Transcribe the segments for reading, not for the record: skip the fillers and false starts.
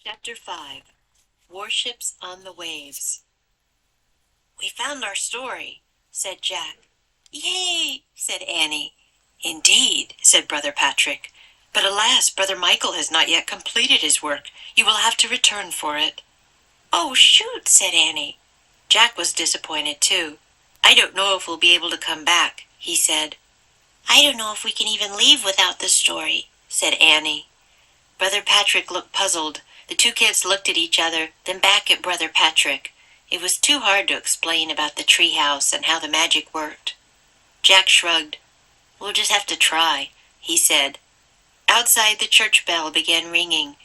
Chapter 5. Warships on the Waves. "We found our story," said Jack. "Yay!" said Annie. "Indeed," said Brother Patrick. "But alas, Brother Michael has not yet completed his work. You will have to return for it." "Oh, shoot," said Annie. Jack was disappointed too. "I don't know if we'll be able to come back," he said. "I don't know if we can even leave without the story," said Annie. Brother Patrick looked puzzled. The two kids looked at each other, then back at Brother Patrick. It was too hard to explain about the treehouse and how the magic worked. Jack shrugged. "We'll just have to try," he said. Outside, the church bell began ringing.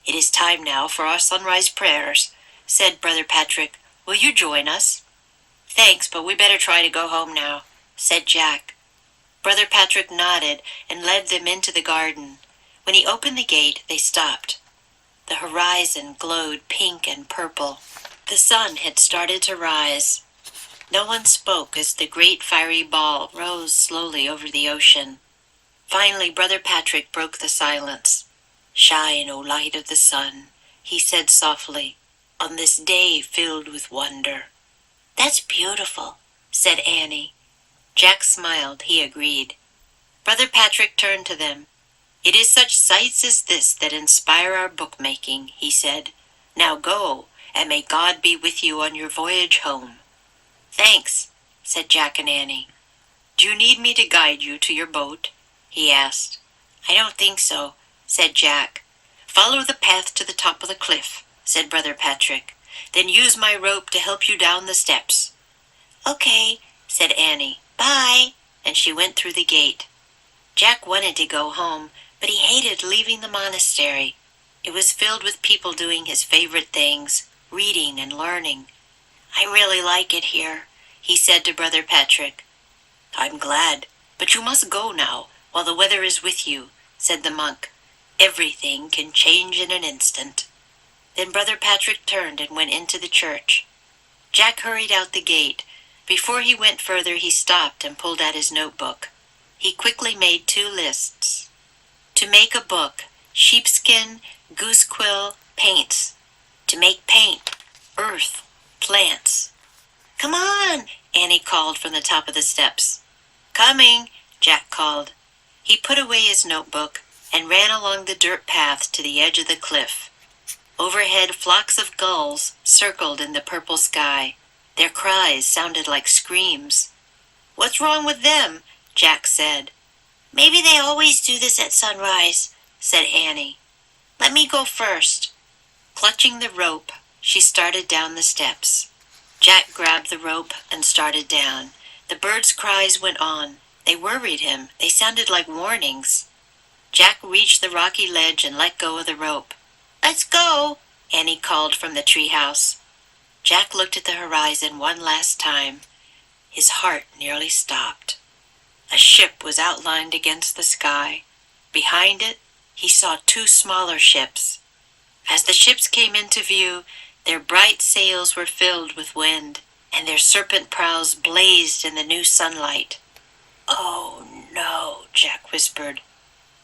"It is time now for our sunrise prayers," said Brother Patrick. "Will you join us?" "Thanks, but we better try to go home now," said Jack. Brother Patrick nodded and led them into the garden. When he opened the gate, they stopped. The horizon glowed pink and purple. The sun had started to rise. No one spoke as the great fiery ball rose slowly over the ocean. Finally, Brother Patrick broke the silence. "Shine, O light of the sun," he said softly, "on this day filled with wonder." "That's beautiful," said Annie. Jack smiled. He agreed. Brother Patrick turned to them. "It is such sights as this that inspire our bookmaking," he said. "Now go, and may God be with you on your voyage home." "Thanks," said Jack and Annie. "Do you need me to guide you to your boat?" he asked. "I don't think so," said Jack. "Follow the path to the top of the cliff," said Brother Patrick. "Then use my rope to help you down the steps." "Okay," said Annie. "Bye," and she went through the gate. Jack wanted to go home, but he hated leaving the monastery. It was filled with people doing his favorite things, reading and learning. "I really like it here," he said to Brother Patrick. "I'm glad, but you must go now, while the weather is with you," said the monk. "Everything can change in an instant." Then Brother Patrick turned and went into the church. Jack hurried out the gate. Before he went further, he stopped and pulled out his notebook. He quickly made 2 lists. To make a book: sheepskin, goose quill, paints. To make paint: earth, plants. "Come on," Annie called from the top of the steps. "Coming," Jack called. He put away his notebook and ran along the dirt path to the edge of the cliff. Overhead, flocks of gulls circled in the purple sky. Their cries sounded like screams. "What's wrong with them?" Jack said. "Maybe they always do this at sunrise," said Annie. "Let me go first." Clutching the rope, she started down the steps. Jack grabbed the rope and started down. The birds' cries went on. They worried him. They sounded like warnings. Jack reached the rocky ledge and let go of the rope. "Let's go," Annie called from the treehouse. Jack looked at the horizon one last time. His heart nearly stopped. A ship was outlined against the sky. Behind it, he saw 2 smaller ships. As the ships came into view, their bright sails were filled with wind, and their serpent prows blazed in the new sunlight. "Oh no," Jack whispered.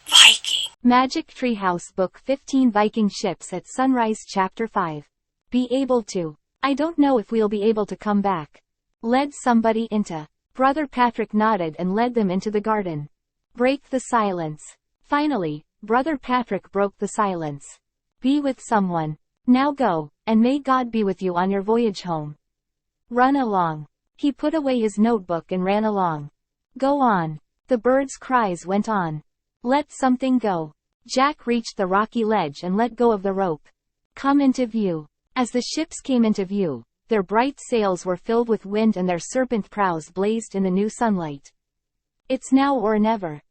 "Viking." ㅅ매직트리하우스 Book 15 Viking Ships at Sunrise Chapter 5. Be able to. I don't know if we'll be able to come back. Led somebody into. Brother Patrick nodded and led them into the garden. Break the silence. Finally, Brother Patrick broke the silence. Be with someone. Now go, and may God be with you on your voyage home. Run along. He put away his notebook and ran along. Go on. The birds' cries went on. Let something go. Jack reached the rocky ledge and let go of the rope. Come into view. As the ships came into view, their bright sails were filled with wind and their serpent prows blazed in the new sunlight. It's now or never.